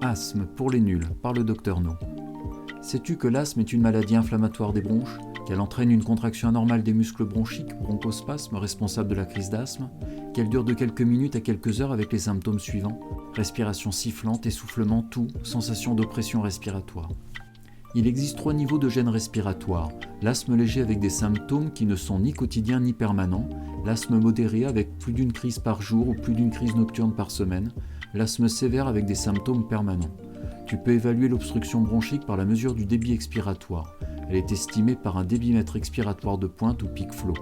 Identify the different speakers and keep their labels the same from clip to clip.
Speaker 1: Asthme pour les nuls, par le Dr No. Sais-tu que l'asthme est une maladie inflammatoire des bronches, qu'elle entraîne une contraction anormale des muscles bronchiques, bronchospasme, responsable de la crise d'asthme, qu'elle dure de quelques minutes à quelques heures avec les symptômes suivants: respiration sifflante, essoufflement, toux, sensation d'oppression respiratoire. Il existe 3 niveaux de gêne respiratoire: l'asthme léger avec des symptômes qui ne sont ni quotidiens ni permanents, l'asthme modéré avec plus d'une crise par jour ou plus d'une crise nocturne par semaine, l'asthme sévère avec des symptômes permanents. Tu peux évaluer l'obstruction bronchique par la mesure du débit expiratoire. Elle est estimée par un débitmètre expiratoire de pointe ou peak flow.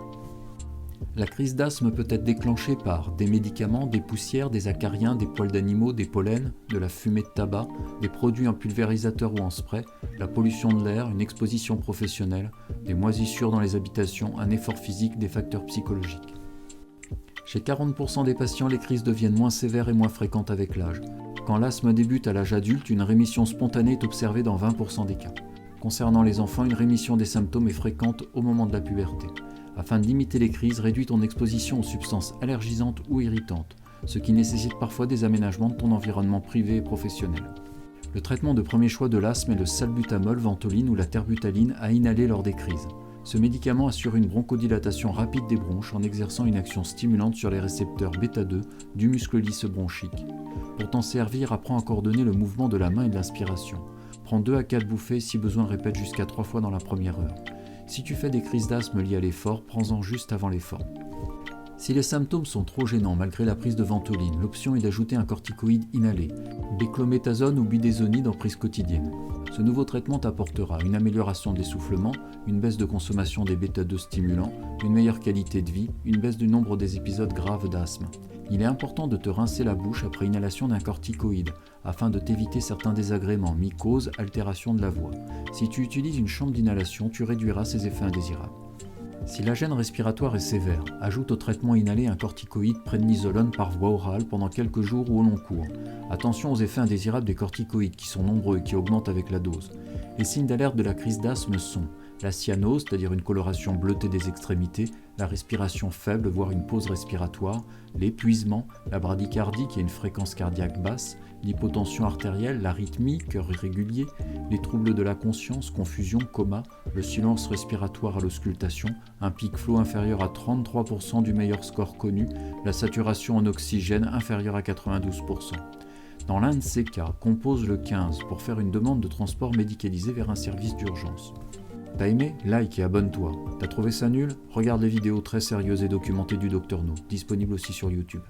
Speaker 1: La crise d'asthme peut être déclenchée par des médicaments, des poussières, des acariens, des poils d'animaux, des pollens, de la fumée de tabac, des produits en pulvérisateur ou en spray, la pollution de l'air, une exposition professionnelle, des moisissures dans les habitations, un effort physique, des facteurs psychologiques. Chez 40% des patients, les crises deviennent moins sévères et moins fréquentes avec l'âge. Quand l'asthme débute à l'âge adulte, une rémission spontanée est observée dans 20% des cas. Concernant les enfants, une rémission des symptômes est fréquente au moment de la puberté. Afin de limiter les crises, réduis ton exposition aux substances allergisantes ou irritantes, ce qui nécessite parfois des aménagements de ton environnement privé et professionnel. Le traitement de premier choix de l'asthme est le salbutamol, ventoline ou la terbutaline à inhaler lors des crises. Ce médicament assure une bronchodilatation rapide des bronches en exerçant une action stimulante sur les récepteurs β2 du muscle lisse bronchique. Pour t'en servir, apprends à coordonner le mouvement de la main et de l'inspiration. Prends 2 à 4 bouffées, si besoin répète jusqu'à 3 fois dans la première heure. Si tu fais des crises d'asthme liées à l'effort, prends-en juste avant l'effort. Si les symptômes sont trop gênants malgré la prise de ventoline, l'option est d'ajouter un corticoïde inhalé, béclométasone ou budesonide en prise quotidienne. Ce nouveau traitement t'apportera une amélioration de l'essoufflement, une baisse de consommation des β2 stimulants, une meilleure qualité de vie, une baisse du nombre des épisodes graves d'asthme. Il est important de te rincer la bouche après inhalation d'un corticoïde, afin de t'éviter certains désagréments, mycoses, altération de la voix. Si tu utilises une chambre d'inhalation, tu réduiras ces effets indésirables. Si la gêne respiratoire est sévère, ajoute au traitement inhalé un corticoïde prednisolone par voie orale pendant quelques jours ou au long cours. Attention aux effets indésirables des corticoïdes qui sont nombreux et qui augmentent avec la dose. Les signes d'alerte de la crise d'asthme sont la cyanose, c'est-à-dire une coloration bleutée des extrémités, la respiration faible, voire une pause respiratoire, l'épuisement, la bradycardie qui est une fréquence cardiaque basse, l'hypotension artérielle, l'arythmie, cœur irrégulier, les troubles de la conscience, confusion, coma, le silence respiratoire à l'auscultation, un peak flow inférieur à 33% du meilleur score connu, la saturation en oxygène inférieure à 92%. Dans l'un de ces cas, compose le 15 pour faire une demande de transport médicalisé vers un service d'urgence. T'as aimé? Like et abonne-toi. T'as trouvé ça nul? Regarde les vidéos très sérieuses et documentées du Dr No, disponibles aussi sur YouTube.